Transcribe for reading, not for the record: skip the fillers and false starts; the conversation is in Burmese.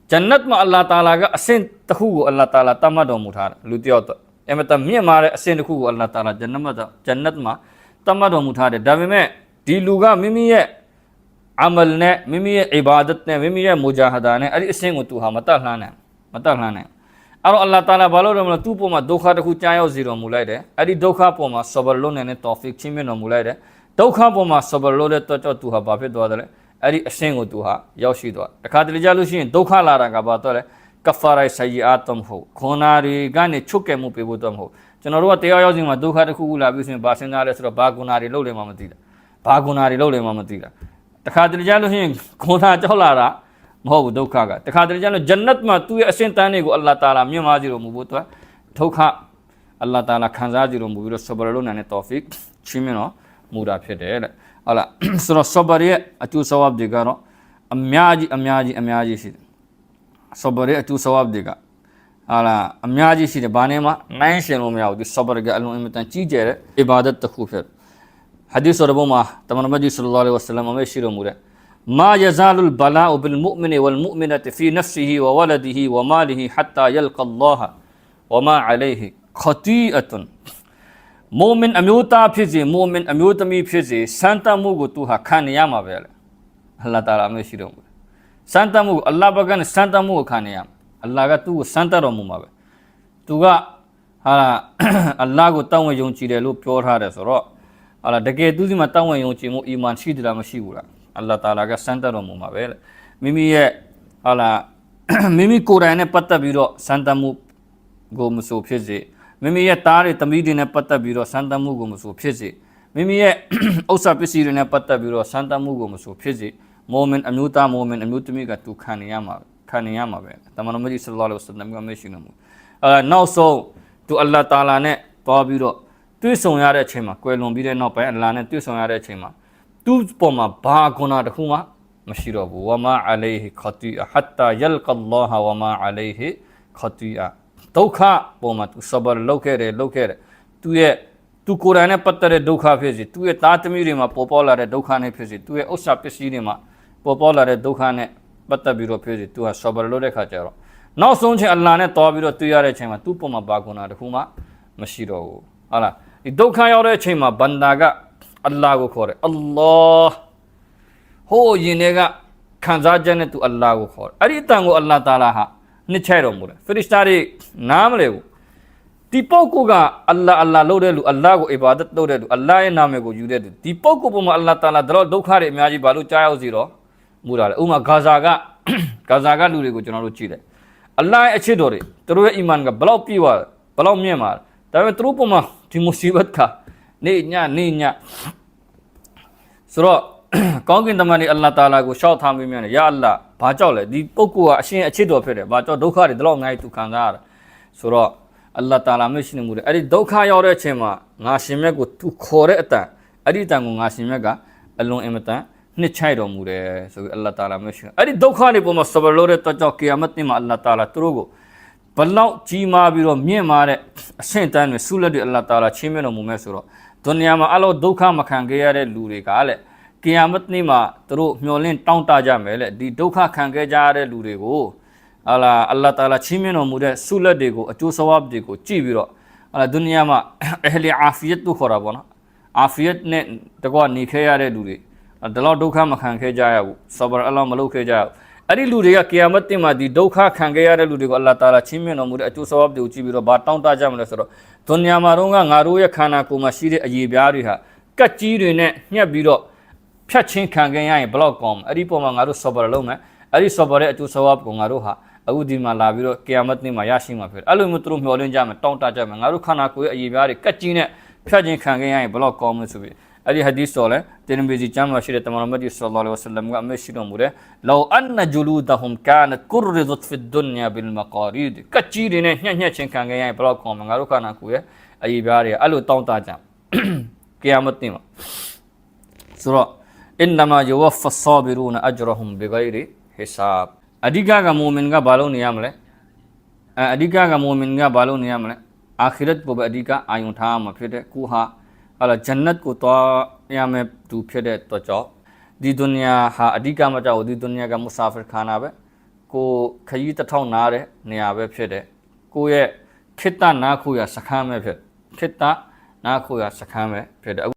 Jannat ma Allah Ta'ala ga asin tahu Allah Ta'ala tamado muthar lutiot emata mi mare asin tahu Allah Ta'ala jannat ma tamado muthar davime di luga mimi ye amal ne mimi ye ibadat ne mimi ye mujahada ne ari asin utuha mata hlane aro Allah Ta'ala balo ramla tu poma dokha tahu chayo zero mulai de ari dokha poma sabar lo ne tawfik chime no mulai de dokha poma sabar lo de to cho tuha ba phe dwa dale ari asin utuha yaushi dwa takadli jalu shin dokha la ra ga ba to le kafara sayyi'atum ho khonari ga ne chukke mu pe bo to hoကျွန်တော်တို့ကတရားရောက်စဉ်မှာဒုက္ခတစ်ခုခုလာပြီးဆိုရင်ဘာစဉ်းစားလဲဆိုတော့ဘာဂုဏတွေလုပ်လဲမှမသိတာဘာဂုဏတွေလုပ်လဲမှမသိတာတခါတလေကြာလို့ရှိရင်ဂုဏကြောက်လာတာမဟုတ်ဘူးဒုက္ခကတခါတလေကြာလို့ဂျန်နတ်မှာသူ့ရဲ့အစင်တန်းတွေကိုအလ္လာဟ်တာအာလာမြင့်မားကြတော်မူဖို့အတွက်ဒုက္ခအလ္လာဟ်တာအာလာခံစားကြတော်မူပြီးတော့ဆဘရလို့နာနဲ့တောဖစ်ချီးမြှင့်တော်မူတာဖြစ်တယ်တဲ့ဟုတ်လားဆိုတော့ဆဘရရဲ့အကျိုးဆဝပ်တွေကတော့အများကြီးရှိတယ်ဆဘရရဲ့အကျိုးဆဝပ်တွေကဟာလာအများကြီးရှိတယ်ဘာနဲ့မှနိုင်ရှင်လို့မရဘူးဒီဆဘရကအလုံးအင်မတန်ကြီးကျယ်တဲ့အီဘာဒတ်တစ်ခုဖြစ်ဟာဒီဆိုရဘမှာတမန်တော်ကြီးဆလ္လာလ္လာဟ်အလိုင်းဝါဆလမ်အမေရှိတော်မူတဲ့ما يزال البلاء بالمؤمن والمؤمنة في نفسه وولده وماله حتى يلقى الله وما عليه خطيئة مؤمن أميوتا فيزي مؤمن أميوتمي فيزي سانتا موغو توها كان ياما بيلا الله تعالى أمي شيرون سانتا موغو الله بغان سانتا موغو كان ياما الله غا تو سانتا رو موما بي تو غا الله غو تاوان يونچي دي لو پيور هاره سورو الله دكي توزي ما تاوان يونچي مو إيمان شيد لا مشي ولا Allah Ta'ala ka santa ro mu ma be mimi ye hala mimi korai ne patta bi ro santa mu go mu so phit se mimi ye ta de tami de ne patta bi ro santa mu go mu so phit se mimi ye ousa pisi de ne patta bi ro santa mu go mu so phit se mu'min amyuta mu'min amyutami ka tu khan ya ma be tamano maji sallallahu alaihi wasallam ka me shi no mu now so tu Allah Ta'ala ne twa bi ro twi song ya de a chain ma kwai lon bi de naw bai Allah ne twi song ya de a chain ma tu poma ba guna da kuma mashiro bu wa ma alayhi khati'a hatta yalqa Allah wa ma alayhi khati'a dukha poma tu sabar lauke re tu ye tu Quran ne pattare dukha phesi tu ye tatami re ma popala re dukha ne phesi tu ye ussa pisi re ma popala re dukha ne patta bi ro phesi tu ha sabar lo de kha cha ro naw song chin Allah ne taw bi ro tu ya de chain ma tu poma ba guna da kuma mashiro bu hala di dukha yaw de chain ma banda ga Allah को खोरे Allah हो यिनेगा खांजा जने तू Allah को खोर अरे तंगो Allah ताला हा निछे रो मुरे फरिश्तारे नाम लेगो दीपो को गा Allah लो दे लु Allah को इबादत लो दे लु Allah ये नामे को युदे दु दीपो को पम Allah ताला दरो दुखारे म्याजी बालू चायो जीरो मुरा ले उमा गाजा लुरे को जनो ची दे Allah ये अच्छे दोरे तरो ईमान का बलाउ पीवा बलाउ म्ये मार तबे तरो पम दी मुसीबत काနေညဆိုတော့ကောင်းကင်တမန်တွေအလ္လာဟ်တာအာလာကိုရှောက်ထားမိမြန်ရအလ္လာဟ်ဘာကြောက်လဲဒီပုဂ္ဂိုလ်ကအရှင်အချစ်တော်ဖြစ်တယ်ဘာကြောက်ဒုက္ခတွေဒီလောက်အများကြီးသူခံစားရတယ်ဆိုတော့အလ္လာဟ်တာအာလာမရှိနေမှုတယ်အဲ့ဒီဒုက္ခရောက်တဲ့အချိန်မှာငါရှင်မြတ်ကိုသူခေါ်တဲ့အတန်အဲ့ဒီအတန်ကိုငါရှင်မြတ်ကအလွန်အင်မတန်နှစ်ချိုက်တော်မူတယ်ဆိုပြီးအလ္လာဟ်တာအာလာမရှိအဲ့ဒီဒုက္ခတွေပေါ်မှာဆဘလို့တဲ့တော့ကြောင့်ကီယာမတ်နေ့မှာအလ္လာဟ်တာအာလာသူတို့ကိုဘလောက်ကြီးမားပြီးတော့မြင့်မားတဲ့အဆင့်တန်းတွေဆုလက်တွေအလ္လာဟ်တာအာလာချင်းမြတ်တော်မူမယ်ဆိုတော့ဒုနီယာမှာအလောဒုက္ခမခံခဲ့ရတဲ့လူတွေကလည်းကီယာမတ်နေ့မှာသူတို့မျှော်လင့်တောင်းတကြမယ်လေဒီဒုက္ခခံခဲ့ကြရတဲ့လူတွေကိုအလ္လာဟ်တာအာလာချင်းမြတ်တော်မူတဲ့ဆုလက်တွေကိုအကျိုးဆဝပ်တွေကိုကြည့်ပြီးတော့ဒုနီယာမှာအဟလီအာဖီယတ်တို့ခေါ်တာပေါ့နော်အာဖီယတ်နဲ့တကွနေခဲ့ရတဲ့လူတွေဒီလောက်ဒုက္ခမခံခဲ့ကြရဘူးဆဘရအလ္လာဟ်မလုပ်ခဲ့ကြဘူးအဲ့ဒီလူတွေကကီယာမတ်နေ့မှာဒီဒုက္ခခံခဲ့ရတဲ့လူတွေကိုအလ္လာဟ်တာအာလာချင်းမြတ်တော်မူတဲ့အကျိုးဆဝပ်တွေကိုကြည့်ပြီးတော့ဘာတောင်းတကြမလဲဆိုတော့ဒုနီယာမှာတော့ငါတို့ရဲ့ခန္ဓာကိုယ်မှာရှိတဲ့အရေးပြားတွေဟာကတ်ကြီးတွေနဲ့ညှက်ပြီးတော့ဖြတ်ချင်းခံခဲ့ရရင်ဘလောက်ကောင်းအဲ့ဒီပုံမှာငါတို့ဆဘရလုံးမယ်အဲ့ဒီဆဘရရဲ့အကျိုးဆဝပ်ကိုငါတို့ဟာအခုဒီမှာလာပြီးတော့ကီယာမတ်နေ့မှာရရှိမှာဖြစ်တယ်အဲ့လိုမျိုးသူတို့မျှော်လင့်ကြမယ်တောင်းတကြမယ်ငါတို့ခန္ဓာကိုယ်ရဲ့အရေးပြားတွေကတ်ကြီးနဲ့ဖြတ်ချင်းခံခဲ့ရရင်ဘလောက်ကောင်းမလဲဆိုပြီးအဲ့ဒီဟာဒီသ်တော်လဲတင်မီဂျီချမ်းမှာရှိတဲ့တမန်တော်မြတ်ဆလ္လာလ္လာဟ်အလိုင်းဝါဆလမ်ကအမေရှိတော်မူတယ်လောအန်နဂျလူဒဟွမ်ကာနတ်ကူရဒတ်ဖီဒ်ဒုနီယာဘီလ်မကာရီဒ်ကတ်ကြီးတွေနဲ့ညှက်ချင်းခံခဲ့ရရင်ဘလောက်ကောင်းမလဲငါတို့ခန္ဓာကိုယ်ရဲ့အရေးပြားတွေအဲ့လိုတောင်းတကြကီယာမတ်နေ့မှာဆိုတော့အင်နမာယဝဖ်ဆာဘီရူနအဂျရဟွမ်ဘီဂိုင်ရီဟီဆပ်အဓိကကမူမင်ကဘာလို့နေရမလဲအဓိကကမူမင်ကဘာလို့နေရမလဲအာခီရတ်ကိုပဲအဓိကအာယုံထားမှာဖြစ်တဲ့ကူဟာဂျန်နတ်ကိုသွားရမယ်သူဖြစ်တဲ့တော့ကြောင့်ဒီဒုနီယာဟာအဓိကမကြောက်ဒီဒုနီယာကမူဆာဖီခါနာပဲ ကိုခရီးတစ်ထောင်နားတဲ့နေရာပဲဖြစ်တယ်ကိုရဲ့ခိတ္တနာခိုရစခန်းပဲဖြစ်ခိတ္တနာခိုရစခန်းပဲဖြစ်တယ်